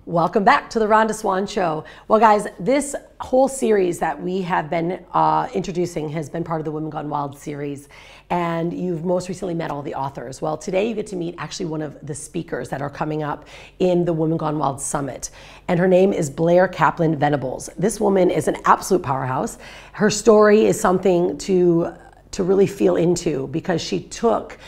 Welcome back to the Rhonda Swan Show. Well, guys, this whole series that we have been introducing has been part of the Women Gone Wild series, and you've most recently met all the authors. Well, today you get to meet actually one of the speakers that are coming up in the Women Gone Wild Summit, and her name is Blair Kaplan Venables. This woman is an absolute powerhouse. Her story is something to really feel into, because she took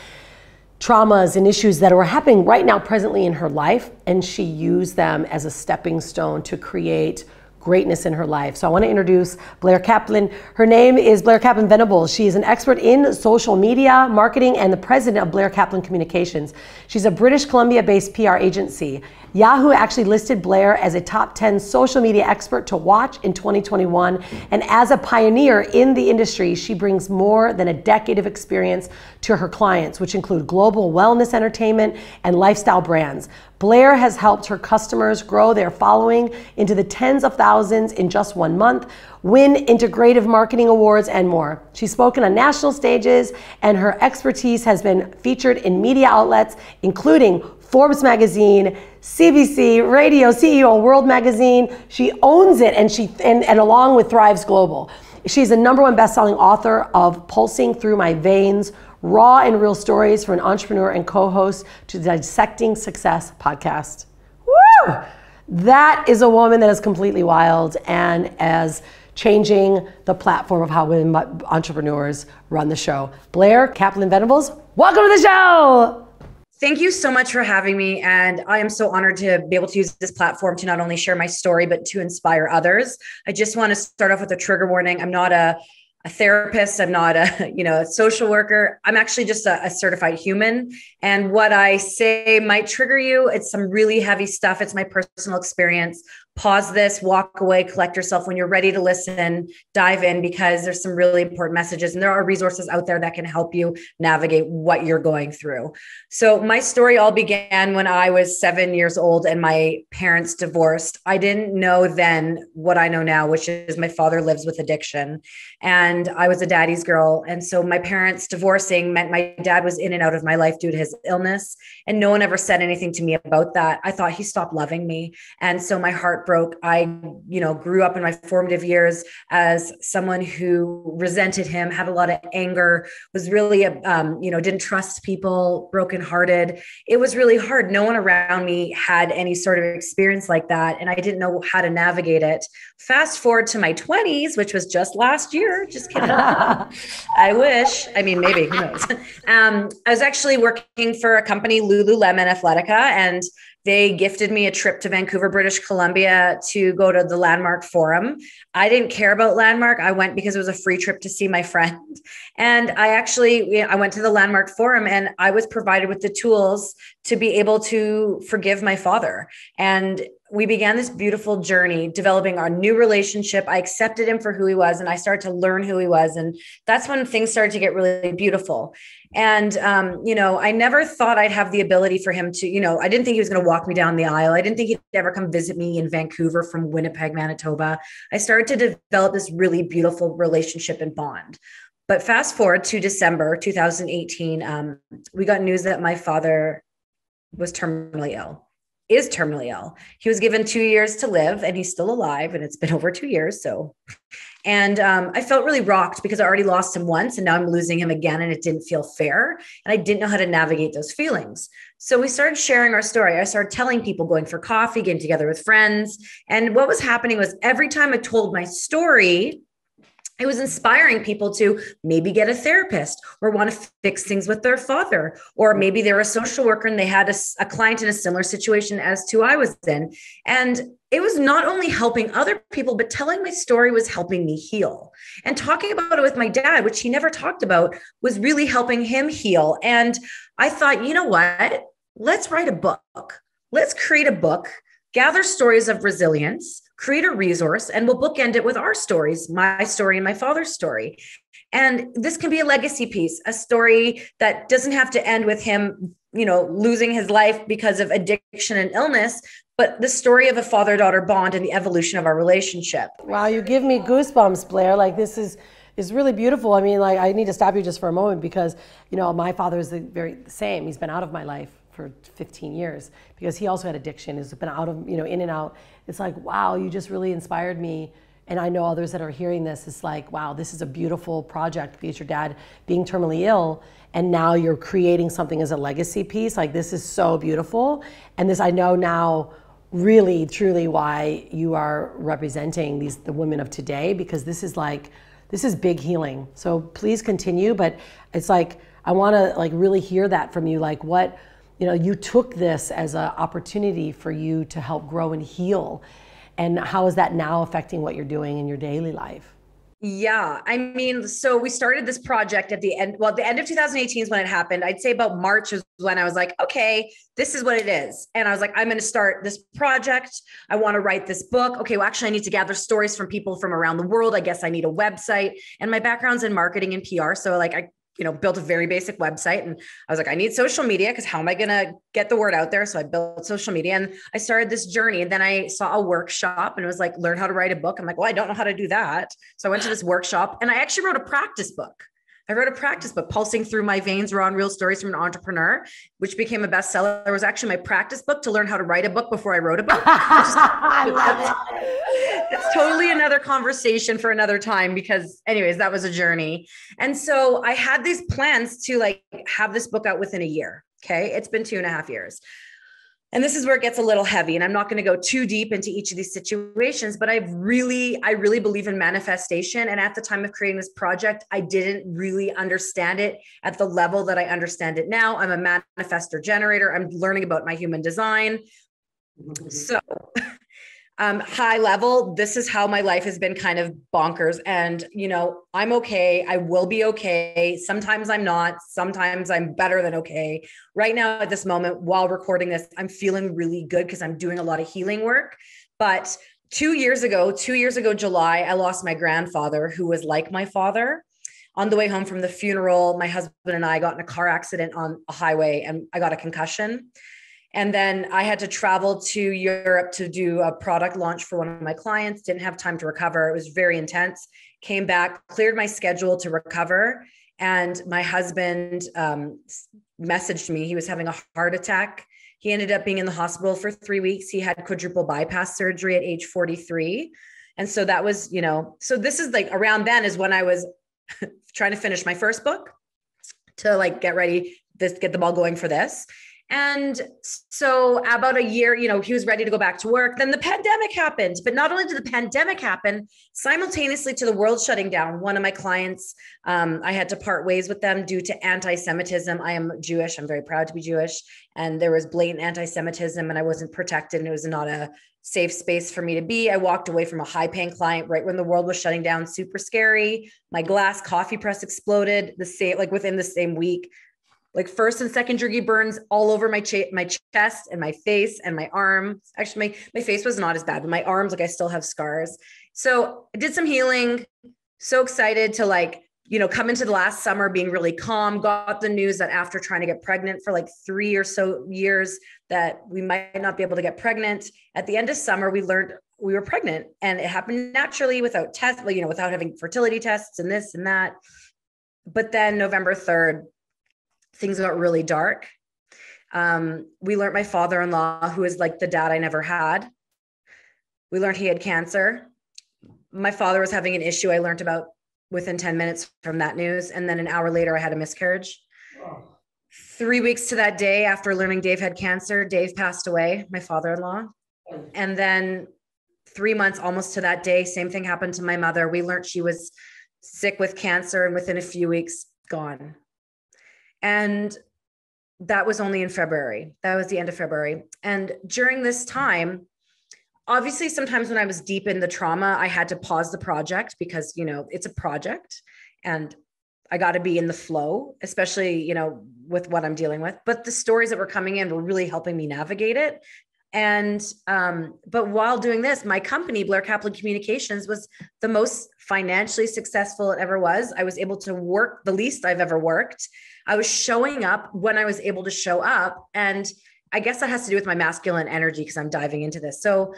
traumas and issues that are happening right now presently in her life, and she used them as a stepping stone to create greatness in her life. So I want to introduce Blair Kaplan. Her name is Blair Kaplan Venables. She is an expert in social media marketing and the president of Blair Kaplan Communications. She's a British Columbia-based PR agency. Yahoo actually listed Blair as a top 10 social media expert to watch in 2021. And as a pioneer in the industry, she brings more than a decade of experience to her clients, which include global wellness, entertainment, and lifestyle brands. Blair has helped her customers grow their following into the tens of thousands in just 1 month, win integrative marketing awards, and more. She's spoken on national stages, and her expertise has been featured in media outlets, including Forbes magazine, CBC, Radio, CEO, World magazine. She owns it, and along with Thrives Global. She's the #1 best-selling author of Pulsing Through My Veins, Raw and Real Stories for an Entrepreneur, and co-host to the Dissecting Success podcast. Woo! That is a woman that is completely wild and as changing the platform of how women entrepreneurs run the show. Blair Kaplan Venables, welcome to the show. Thank you so much for having me. And I am so honored to be able to use this platform to not only share my story, but to inspire others. I just want to start off with a trigger warning. I'm not a therapist. I'm not a social worker. I'm actually just a certified human. And what I say might trigger you. It's some really heavy stuff. It's my personal experience. Pause this, walk away, collect yourself. When you're ready to listen, dive in, because there's some really important messages, and there are resources out there that can help you navigate what you're going through. So my story all began when I was 7 years old and my parents divorced. I didn't know then what I know now, which is my father lives with addiction, and I was a daddy's girl. And so my parents divorcing meant my dad was in and out of my life due to his illness, and no one ever said anything to me about that. I thought he stopped loving me. And so my heart broke. I, grew up in my formative years as someone who resented him, had a lot of anger, was really, didn't trust people, brokenhearted. It was really hard. No one around me had any sort of experience like that, and I didn't know how to navigate it. Fast forward to my 20s, which was just last year. Just kidding. I wish. I mean, maybe, who knows? I was actually working for a company, Lululemon Athletica, and they gifted me a trip to Vancouver, British Columbia to go to the Landmark Forum. I didn't care about Landmark. I went because it was a free trip to see my friend. And I went to the Landmark Forum, and I was provided with the tools to be able to forgive my father. And we began this beautiful journey, developing our new relationship. I accepted him for who he was, and I started to learn who he was. And that's when things started to get really beautiful. And, I never thought I'd have the ability for him to, I didn't think he was going to walk me down the aisle. I didn't think he'd ever come visit me in Vancouver from Winnipeg, Manitoba. I started to develop this really beautiful relationship and bond. But fast forward to December 2018, we got news that my father was terminally ill. Is terminally ill. He was given 2 years to live, and he's still alive, and it's been over 2 years. And I felt really rocked because I already lost him once, and now I'm losing him again, and it didn't feel fair. And I didn't know how to navigate those feelings. So we started sharing our story. I started telling people, going for coffee, getting together with friends. And what was happening was every time I told my story, it was inspiring people to maybe get a therapist or want to fix things with their father, or maybe they're a social worker and they had a client in a similar situation as to I was in. And it was not only helping other people, but telling my story was helping me heal. And talking about it with my dad, which he never talked about, was really helping him heal. And I thought, you know what? Let's write a book. Let's create a book, gather stories of resilience, create a resource, and we'll bookend it with our stories, my story and my father's story. And this can be a legacy piece, a story that doesn't have to end with him, losing his life because of addiction and illness, but the story of a father-daughter bond and the evolution of our relationship. Wow, you give me goosebumps, Blair. Like, this is is really beautiful. I mean, like, I need to stop you just for a moment because, you know, my father is the same. He's been out of my life for 15 years because he also had addiction. He's been out of, you know, in and out. It's like, wow, you just really inspired me. And I know others that are hearing this, it's like, wow, this is a beautiful project because your dad being terminally ill and now you're creating something as a legacy piece. Like, this is so beautiful. And this, I know now really, truly why you are representing the women of today, because this is big healing. So please continue. But it's like, I want to like really hear that from you. Like, what, you know, you took this as an opportunity for you to help grow and heal. And how is that now affecting what you're doing in your daily life? Yeah. I mean, so we started this project at the end of 2018 is when it happened. I'd say about March is when I was like, okay, this is what it is. And I was like, I'm going to start this project. I want to write this book. Okay, well, actually I need to gather stories from people from around the world. I guess I need a website, and my background's in marketing and PR. So like I built a very basic website, and I was like, I need social media because how am I going to get the word out there? So I built social media and I started this journey. And then I saw a workshop and it was like, learn how to write a book. I'm like, well, I don't know how to do that. So I went to this workshop and I actually wrote a practice book. I wrote a practice book, Pulsing Through My Veins, Raw and Real Stories from an Entrepreneur, which became a bestseller. It was actually my practice book to learn how to write a book before I wrote a book. I love it. It's totally another conversation for another time because anyways, that was a journey. And so I had these plans to like have this book out within a year. Okay. It's been 2.5 years. And this is where it gets a little heavy. And I'm not going to go too deep into each of these situations, but I really believe in manifestation. And at the time of creating this project, I didn't really understand it at the level that I understand it now. I'm a manifestor generator. I'm learning about my human design. So high level, this is how my life has been kind of bonkers. And, I'm okay. I will be okay. Sometimes I'm not. Sometimes I'm better than okay. Right now, at this moment, while recording this, I'm feeling really good because I'm doing a lot of healing work. But 2 years ago, July, I lost my grandfather, who was like my father. On the way home from the funeral, my husband and I got in a car accident on a highway and I got a concussion. And then I had to travel to Europe to do a product launch for one of my clients. Didn't have time to recover. It was very intense. Came back, cleared my schedule to recover. And my husband messaged me. He was having a heart attack. He ended up being in the hospital for 3 weeks. He had quadruple bypass surgery at age 43. And so that was, so this is like around then is when I was trying to finish my first book to like get ready, get the ball going for this. And so about a year, he was ready to go back to work. Then the pandemic happened, but not only did the pandemic happen, simultaneously to the world shutting down, one of my clients, I had to part ways with them due to anti-Semitism. I am Jewish. I'm very proud to be Jewish. And there was blatant anti-Semitism and I wasn't protected and it was not a safe space for me to be. I walked away from a high-paying client right when the world was shutting down, super scary. My glass coffee press exploded within the same week. Like first and second degree burns all over my chest and my face and my arm. Actually, my face was not as bad, but my arms, I still have scars. So I did some healing. So excited to come into the last summer being really calm. Got the news that after trying to get pregnant for 3 or so years that we might not be able to get pregnant. At the end of summer, we learned we were pregnant and it happened naturally without tests, without having fertility tests and this and that. But then November 3rd, things got really dark. We learned my father-in-law, who is like the dad I never had. We learned he had cancer. My father was having an issue I learned about within 10 minutes from that news. And then an hour later, I had a miscarriage. Oh. 3 weeks to that day after learning Dave had cancer, Dave passed away, my father-in-law. And then 3 months almost to that day, same thing happened to my mother. We learned she was sick with cancer and within a few weeks, gone. And that was only in February. That was the end of February. And during this time, obviously, sometimes when I was deep in the trauma, I had to pause the project because, it's a project and I got to be in the flow, especially, with what I'm dealing with. But the stories that were coming in were really helping me navigate it. And, but while doing this, my company, Blair Kaplan Communications, was the most financially successful it ever was. I was able to work the least I've ever worked. I was showing up when I was able to show up. And I guess that has to do with my masculine energy because I'm diving into this. So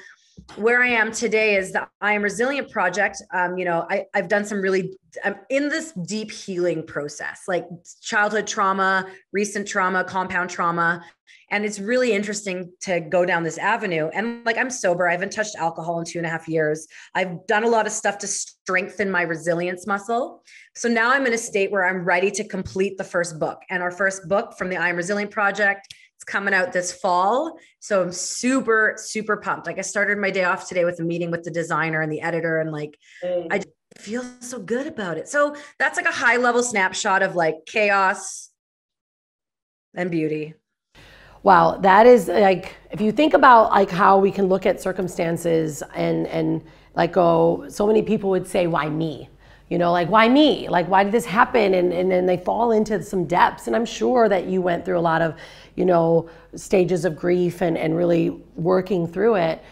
where I am today is the I Am Resilient project. You know, I've done some really, I'm in this deep healing process, like childhood trauma, recent trauma, compound trauma. And it's really interesting to go down this avenue. And like, I'm sober. I haven't touched alcohol in 2.5 years. I've done a lot of stuff to strengthen my resilience muscle. So now I'm in a state where I'm ready to complete the first book. And our first book from the I Am Resilient project, it's coming out this fall. So I'm super, super pumped. Like I started my day off today with a meeting with the designer and the editor. And like, I just feel so good about it. So that's like a high level snapshot of like chaos and beauty. Wow, that is like, if you think about like how we can look at circumstances and like go, so many people would say, why me? You know, like, why me? Like, why did this happen? And then they fall into some depths. And I'm sure that you went through a lot of, you know, stages of grief and really working through it.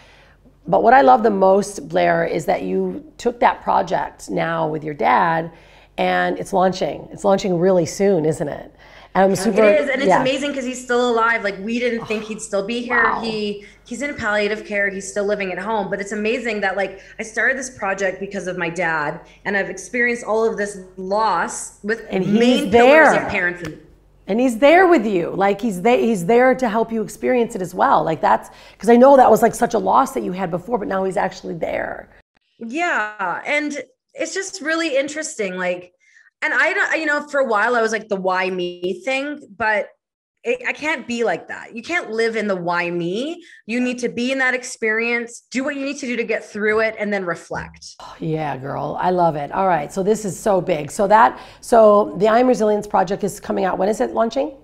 But what I love the most, Blair, is that you took that project now with your dad and it's launching. It's launching really soon, isn't it? I'm super, it is, and it's amazing because he's still alive. Like we didn't think he'd still be here. Wow. He's in palliative care. He's still living at home. But it's amazing that like I started this project because of my dad, and I've experienced all of this loss with main pillars of parents. And he's there with you. Like he's there to help you experience it as well. Like that's because I know that was like such a loss that you had before, but now he's actually there. Yeah, and it's just really interesting. Like. And I don't, you know, for a while I was like the why me thing, but I can't be like that. You can't live in the why me. You need to be in that experience, do what you need to do to get through it, and then reflect. Oh, yeah, girl. I love it. All right. So this is so big. So the I Am Resilience project is coming out. When is it launching?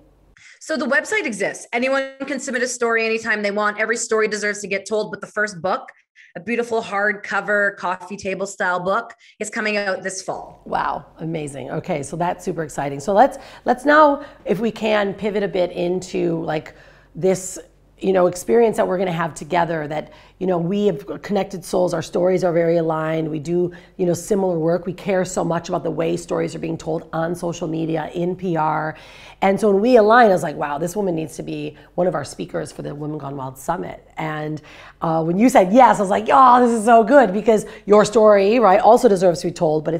So the website exists. Anyone can submit a story anytime they want. Every story deserves to get told, but the first book, a beautiful hardcover coffee table style book, is coming out this fall. Wow, amazing. Okay, so that's super exciting. So let's now, if we can, pivot a bit into like this, you know, experience that we're going to have together. That, you know, we have connected souls. Our stories are very aligned. We do, you know, similar work. We care so much about the way stories are being told on social media, in PR. And so when we align, I was like, wow, this woman needs to be one of our speakers for the Women Gone Wild Summit. And when you said yes, I was like, oh, this is so good, because your story, right, also deserves to be told. But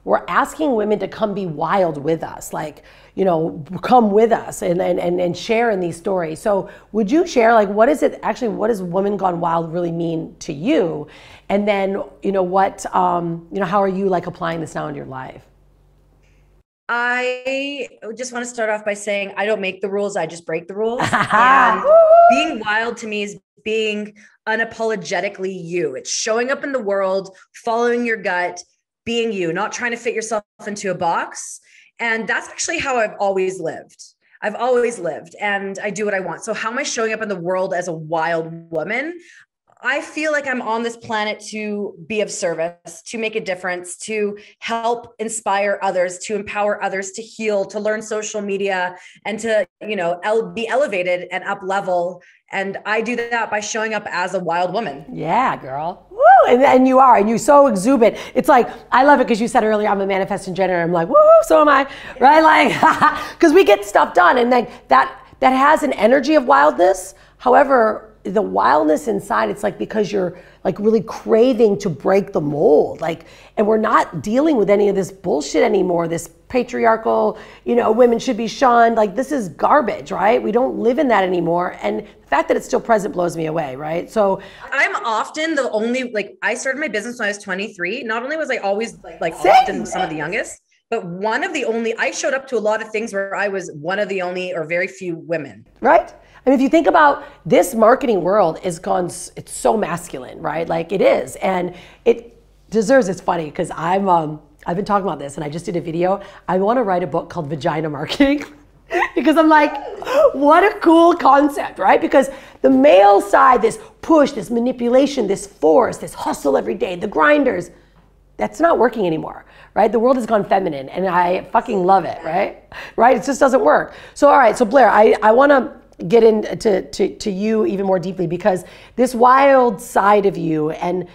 we're asking women to come be wild with us, like, you know, come with us and share in these stories. So would you share, like, what does Women Gone Wild really mean to you? And then, you know, how are you like applying this now in your life? I just want to start off by saying I don't make the rules, I just break the rules. And being wild to me is being unapologetically you. It's showing up in the world, following your gut, being you, not trying to fit yourself into a box. And that's actually how I've always lived. And I do what I want. So how am I showing up in the world as a wild woman? I feel like I'm on this planet to be of service, to make a difference, to help inspire others, to empower others, to heal, to learn social media, and to, you know, be elevated and up level. And I do that by showing up as a wild woman. Yeah, girl. Woo! And you are, and you're so exuberant. It's like, I love it because you said earlier, I'm a manifesting generator. I'm like, woo, so am I, right? Like, because we get stuff done, and like that has an energy of wildness. However, the wildness inside, it's like because you're like really craving to break the mold, like, and we're not dealing with any of this bullshit anymore, this patriarchal, you know, women should be shunned, like this is garbage, right? We don't live in that anymore. And the fact that it's still present blows me away, right? So I'm often the only, like, I started my business when I was 23. Not only was I always like often some of the youngest, but one of the only, I showed up to a lot of things where I was one of the only or very few women. Right? I mean, if you think about this marketing world it's so masculine, right? Like it is. And it deserves, it's funny because I've been talking about this and I just did a video. I want to write a book called Vagina Marketing because I'm like, what a cool concept, right? Because the male side, this push, this manipulation, this force, this hustle every day, the grinders, that's not working anymore, right? The world has gone feminine and I fucking love it, right? Right? It just doesn't work. So, all right. So Blair, I want to get into you even more deeply, because this wild side of you and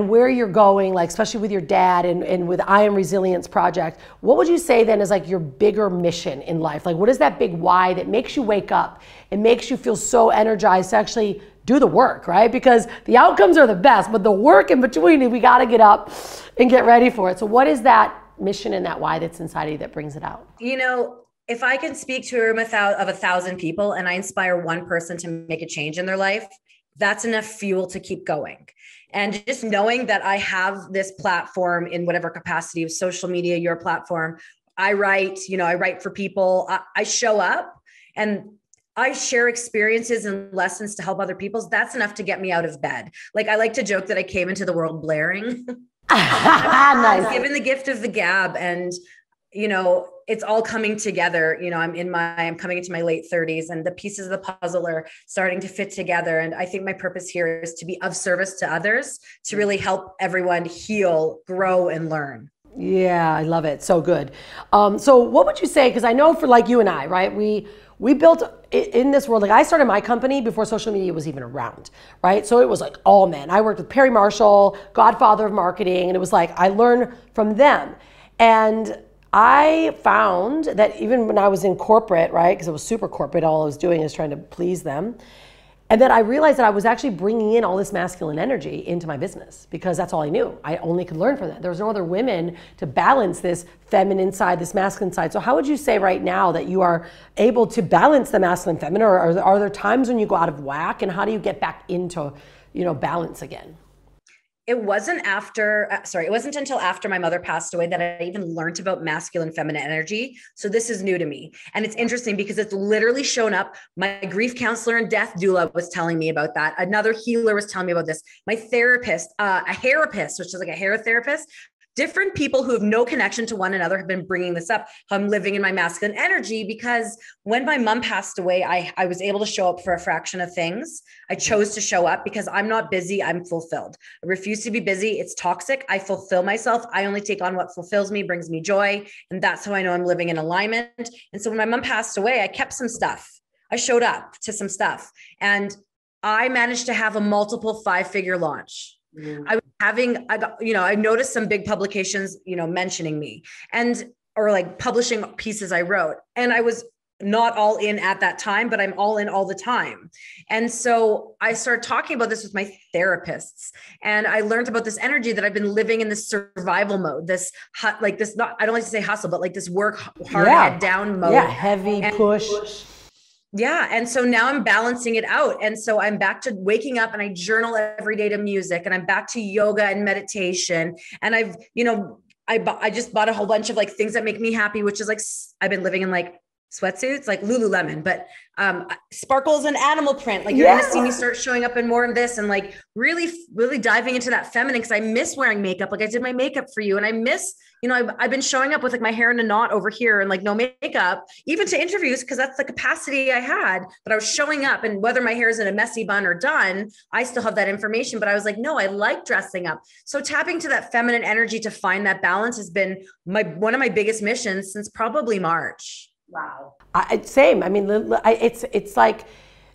where you're going, like especially with your dad and with I Am Resilience project, what would you say then is like your bigger mission in life? Like what is that big why that makes you wake up and makes you feel so energized to actually do the work, right? Because the outcomes are the best, but the work in between, we got to get up and get ready for it. So what is that mission and that why that's inside of you that brings it out? You know, if I can speak to a room of 1,000 people and I inspire one person to make a change in their life, that's enough fuel to keep going. And just knowing that I have this platform in whatever capacity of social media, your platform, I write for people, I show up and I share experiences and lessons to help other people. That's enough to get me out of bed. Like I like to joke that I came into the world blaring. Nice. I'm given the gift of the gab, and it's all coming together. I'm coming into my late 30s and the pieces of the puzzle are starting to fit together. And I think my purpose here is to be of service to others, to really help everyone heal, grow, and learn. Yeah, I love it. So good. So what would you say? Because I know for like you and I, right? We built in this world, like I started my company before social media was even around, right? So it was like all men. I worked with Perry Marshall, godfather of marketing, and it was like I learned from them. And I found that even when I was in corporate, right, because it was super corporate, all I was doing is trying to please them. And then I realized that I was actually bringing in all this masculine energy into my business because that's all I knew. I only could learn from that. There was no other women to balance this feminine side, this masculine side. So how would you say right now that you are able to balance the masculine and feminine, or are there times when you go out of whack, and how do you get back into, balance again? It wasn't until after my mother passed away that I even learned about masculine, feminine energy. So this is new to me. And it's interesting because it's literally shown up. My grief counselor and death doula was telling me about that. Another healer was telling me about this. My therapist, a hairapist, which is like a hair therapist, different people who have no connection to one another have been bringing this up. I'm living in my masculine energy because when my mom passed away, I was able to show up for a fraction of things. I chose to show up because I'm not busy. I'm fulfilled. I refuse to be busy. It's toxic. I fulfill myself. I only take on what fulfills me, brings me joy. And that's how I know I'm living in alignment. And so when my mom passed away, I kept some stuff. I showed up to some stuff and I managed to have a multiple 5-figure launch. I noticed some big publications, mentioning me or like publishing pieces I wrote. And I was not all in at that time, but I'm all in all the time. And so I started talking about this with my therapists, and I learned about this energy that I've been living in this survival mode, I don't like to say hustle, but like this work hard, head down mode. Yeah. Heavy push. Yeah. And so now I'm balancing it out. And so I'm back to waking up and I journal every day to music, and I'm back to yoga and meditation. And I just bought a whole bunch of like things that make me happy, which is like, I've been living in like sweatsuits, like Lululemon, but sparkles and animal print. Like you're going to see me start showing up in more of this and like really, really diving into that feminine. Cause I miss wearing makeup. Like I did my makeup for you, and I miss, I've been showing up with like my hair in a knot over here and like no makeup, even to interviews, because that's the capacity I had. But I was showing up, and whether my hair is in a messy bun or done, I still have that information. But I was like, no, I like dressing up. So tapping to that feminine energy to find that balance has been one of my biggest missions since probably March. Wow. Same. I mean, it's like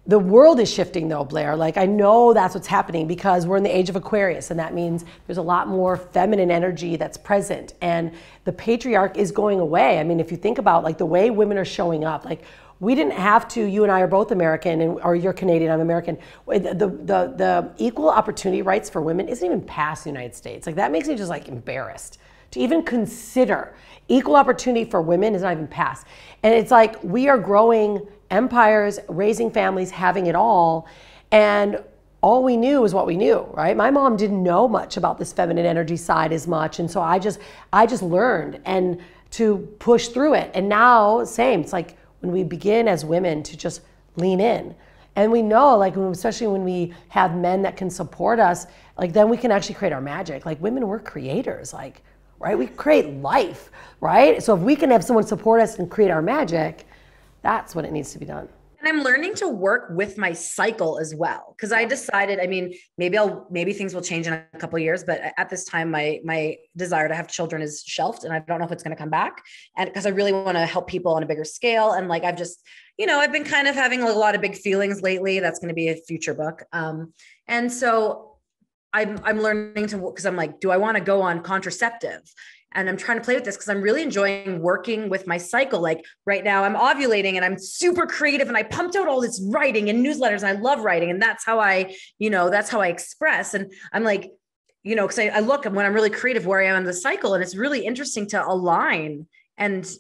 the world is shifting though, Blair. Like I know that's what's happening because we're in the age of Aquarius, and that means there's a lot more feminine energy that's present, and the patriarch is going away. I mean, if you think about like the way women are showing up, like we didn't have to, you and I are both American, or you're Canadian, I'm American. The equal opportunity rights for women isn't even past the United States. Like that makes me just like embarrassed to even consider. Equal opportunity for women is not even passed. And it's like we are growing empires, raising families, having it all. And all we knew is what we knew, right? My mom didn't know much about this feminine energy side as much. And so I just learned and to push through it. And now, same, it's like when we begin as women to just lean in. And we know, like, especially when we have men that can support us, like then we can actually create our magic. Like women, we're creators, like, right? We create life, right? So if we can have someone support us and create our magic, that's when it needs to be done. And I'm learning to work with my cycle as well. Cause I decided, I mean, maybe things will change in a couple of years, but at this time, my desire to have children is shelved, and I don't know if it's going to come back. And because I really want to help people on a bigger scale. And like, I've just, I've been kind of having a lot of big feelings lately. That's going to be a future book. And so I'm learning to, because I'm like, do I want to go on contraceptive? And I'm trying to play with this because I'm really enjoying working with my cycle. Like right now I'm ovulating and I'm super creative and I pumped out all this writing and newsletters and I love writing. And that's how that's how I express. And I'm like, because I look when I'm really creative where I am in the cycle, and it's really interesting to align. And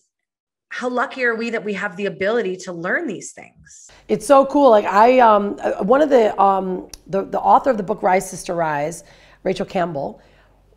how lucky are we that we have the ability to learn these things? It's so cool. Like one of the author of the book Rise Sister Rise, Rachel Campbell,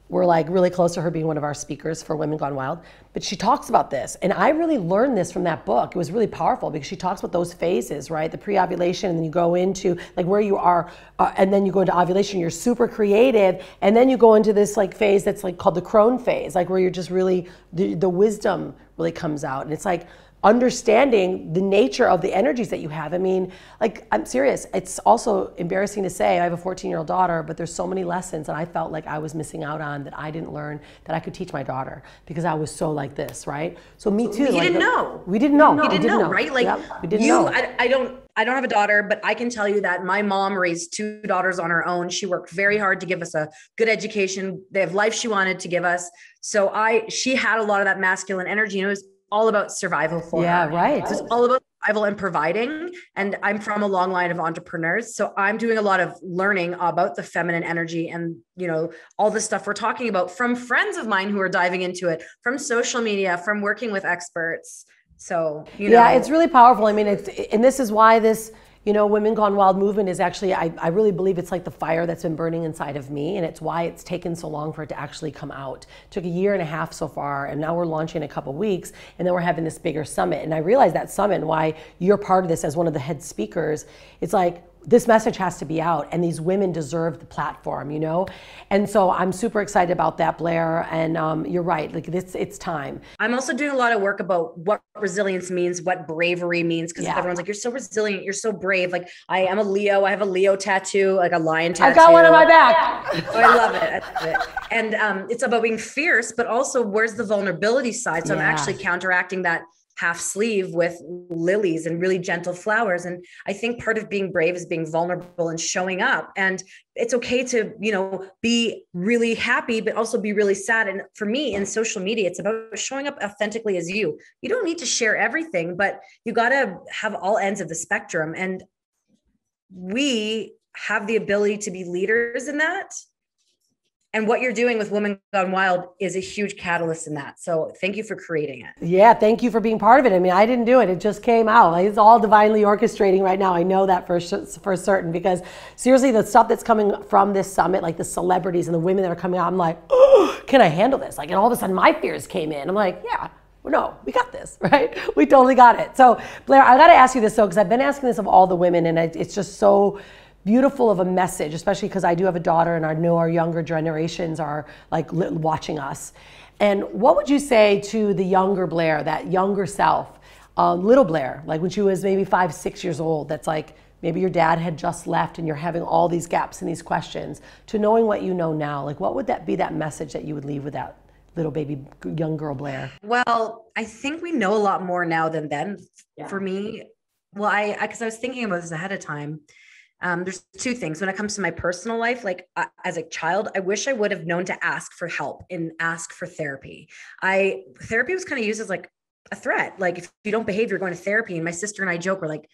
we're like really close to her being one of our speakers for Women Gone Wild, but she talks about this. And I really learned this from that book. It was really powerful because she talks about those phases, right? The pre-ovulation, and then you go into like where you are, and then you go into ovulation, you're super creative. And then you go into this like phase that's like called the crone phase, like where you're just really, the wisdom really comes out. And it's like understanding the nature of the energies that you have. I mean, like, I'm serious. It's also embarrassing to say I have a 14-year-old daughter, but there's so many lessons that I felt like I was missing out on that I didn't learn that I could teach my daughter because I was so like this, right? So me too. You didn't know. We didn't know. You didn't know, right? Like we didn't know. I don't have a daughter, but I can tell you that my mom raised 2 daughters on her own. She worked very hard to give us a good education. They have life she wanted to give us. So she had a lot of that masculine energy, and it was all about survival for her. Yeah, right. So it's all about survival and providing. And I'm from a long line of entrepreneurs. So I'm doing a lot of learning about the feminine energy and, all the stuff we're talking about from friends of mine who are diving into it, from social media, from working with experts. So, yeah, it's really powerful. I mean, and this is why this, Women Gone Wild movement is actually, I really believe it's like the fire that's been burning inside of me, and it's why it's taken so long for it to actually come out. It took 1.5 years so far, and now we're launching in a couple weeks, and then we're having this bigger summit. And I realized that summit and why you're part of this as one of the head speakers, it's like, this message has to be out, and these women deserve the platform, And so I'm super excited about that, Blair. And you're right, like it's time. I'm also doing a lot of work about what resilience means, what bravery means, because everyone's like, you're so resilient, you're so brave. Like I am a Leo, I have a Leo tattoo, like a lion tattoo. I've got one on my back. Oh, I love it. And it's about being fierce, but also where's the vulnerability side? So I'm actually counteracting that half sleeve with lilies and really gentle flowers. And I think part of being brave is being vulnerable and showing up. And it's okay to, be really happy, but also be really sad. And for me in social media, it's about showing up authentically as you. You don't need to share everything, but you got to have all ends of the spectrum. And we have the ability to be leaders in that. And what you're doing with Women Gone Wild is a huge catalyst in that. So thank you for creating it. Yeah, thank you for being part of it. I mean, I didn't do it. It just came out. Like, it's all divinely orchestrating right now. I know that for certain, because seriously, the stuff that's coming from this summit, like the celebrities and the women that are coming out, I'm like, oh, can I handle this? Like, and all of a sudden my fears came in. I'm like, yeah. No, we got this, right? We totally got it. So Blair, I got to ask you this though, because I've been asking this of all the women, and it's just so beautiful of a message, especially because I do have a daughter and I know our younger generations are like watching us. And what would you say to the younger Blair, that younger self, little Blair, like when she was maybe 5, 6 years old, that's like, maybe your dad had just left and you're having all these gaps and these questions, to knowing what you know now, like what would that be, that message that you would leave with that little baby, young girl Blair? Well, I think we know a lot more now than then. For me. Well, because I was thinking about this ahead of time. There's 2 things when it comes to my personal life. Like as a child, I wish I would have known to ask for help and ask for therapy. Therapy was kind of used as like a threat. Like if you don't behave, you're going to therapy. And my sister and I joke, we're like,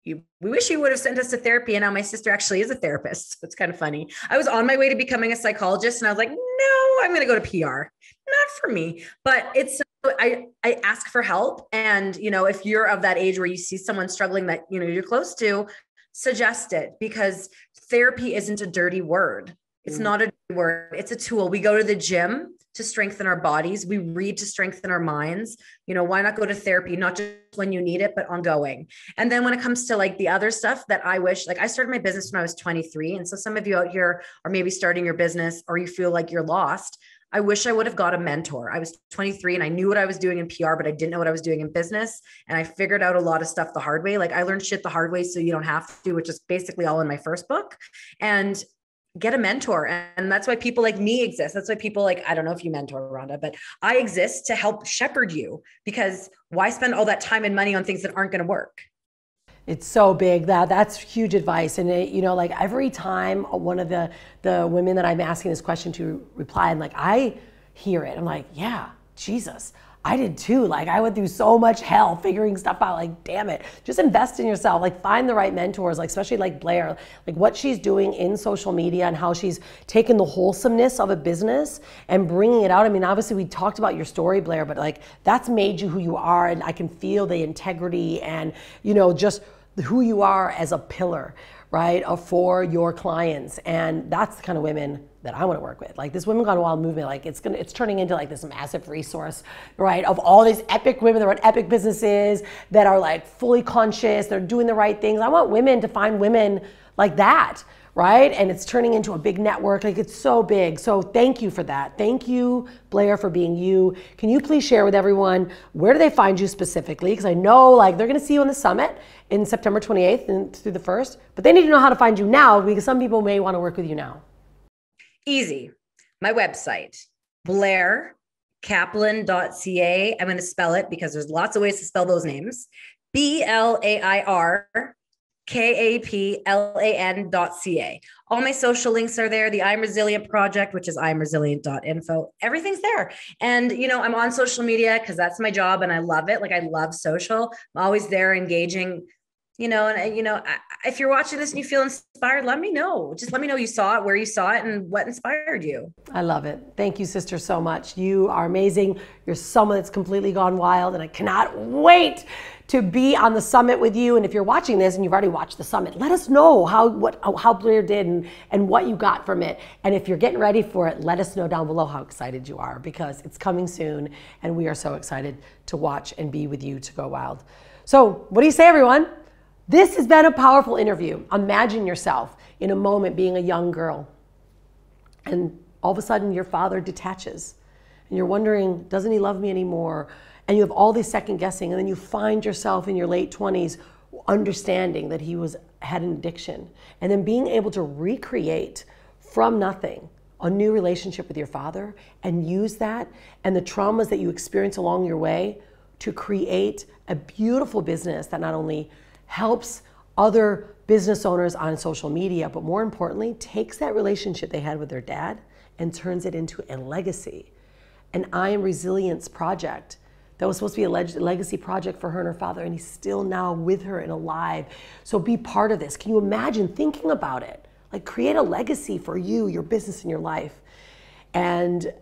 we wish you would have sent us to therapy. And now my sister actually is a therapist. So it's kind of funny. I was on my way to becoming a psychologist and I was like, no, I'm going to go to PR. Not for me, but I ask for help. And, if you're of that age where you see someone struggling that, you're close to, suggest it, because therapy isn't a dirty word. It's not a dirty word. It's a tool. We go to the gym to strengthen our bodies. We read to strengthen our minds. Why not go to therapy? Not just when you need it, but ongoing. And then when it comes to like the other stuff that I wish, like I started my business when I was 23. And so some of you out here are maybe starting your business or you feel like you're lost. I wish I would have got a mentor. I was 23 and I knew what I was doing in PR, but I didn't know what I was doing in business. And I figured out a lot of stuff the hard way. Like I learned shit the hard way so you don't have to, which is basically all in my first book. And get a mentor. And that's why people like me exist. That's why people like, I don't know if you mentor Rhonda, but I exist to help shepherd you, because why spend all that time and money on things that aren't going to work? It's so big. That's huge advice. And like every time one of the women that I'm asking this question to reply, I'm like, hear it. I'm like, yeah, Jesus, I did too. Like, I went through so much hell figuring stuff out. Like, damn it. Just invest in yourself. Like, find the right mentors, like, especially like Blair, like what she's doing in social media and how she's taken the wholesomeness of a business and bringing it out. I mean, obviously we talked about your story, Blair, but like, that's made you who you are. And I can feel the integrity and, you know, just who you are as a pillar, right, for your clients. And that's the kind of women that I want to work with. Like, this Women Gone Wild movement, like it's turning into like this massive resource, right, of all these epic women that run epic businesses that are like fully conscious, they're doing the right things. I want women to find women like that, right? And it's turning into a big network. Like, it's so big. So thank you for that. Thank you, Blair, for being you. Can you please share with everyone, where do they find you specifically? Because I know like they're going to see you on the summit in September 28th and through the 1st, but they need to know how to find you now, because some people may want to work with you now. Easy. My website, blairkaplan.ca. I'm going to spell it because there's lots of ways to spell those names. BLAIRKAPLAN.ca. All my social links are there. The I'm Resilient project, which is imresilient.info. Everything's there. And, you know, I'm on social media because that's my job and I love it. Like, I love social. I'm always there engaging, you know, and, you know, if you're watching this and you feel inspired, let me know. Just let me know you saw it, where you saw it, and what inspired you. I love it. Thank you, sister, so much. You are amazing. You're someone that's completely gone wild, and I cannot wait to be on the summit with you. And if you're watching this and you've already watched the summit, let us know how Blair did and what you got from it. And if you're getting ready for it, let us know down below how excited you are, because it's coming soon, and we are so excited to watch and be with you to go wild. So what do you say, everyone? This has been a powerful interview. Imagine yourself in a moment being a young girl, and all of a sudden your father detaches, and you're wondering, doesn't he love me anymore? And you have all this second guessing, and then you find yourself in your late 20s understanding that he had an addiction, and then being able to recreate from nothing a new relationship with your father, and use that and the traumas that you experience along your way to create a beautiful business that not only helps other business owners on social media, but more importantly, takes that relationship they had with their dad and turns it into a legacy. An I Am Resilience project that was supposed to be a legacy project for her and her father, and he's still now with her and alive. So be part of this. Can you imagine thinking about it? Like, create a legacy for you, your business, and your life. And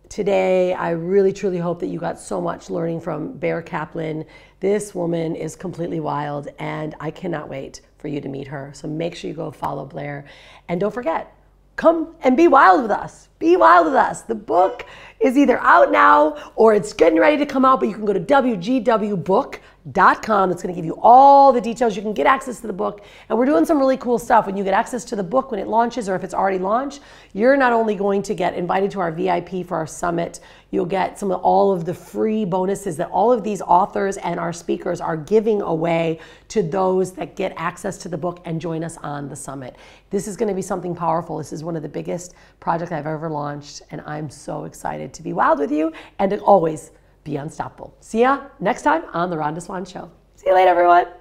today, I really, truly hope that you got so much learning from Blair Kaplan. This woman is completely wild, and I cannot wait for you to meet her. So make sure you go follow Blair. And don't forget, come and be wild with us. Be wild with us. The book is either out now or it's getting ready to come out, but you can go to wgwbook.com. That's going to give you all the details. You can get access to the book, and we're doing some really cool stuff. When you get access to the book, when it launches, or if it's already launched, you're not only going to get invited to our VIP for our summit, you'll get all of the free bonuses that all of these authors and our speakers are giving away to those that get access to the book and join us on the summit. This is going to be something powerful. This is one of the biggest projects I've ever launched, and I'm so excited to be wild with you and to always be unstoppable. See ya next time on The Rhonda Swan Show. See you later, everyone.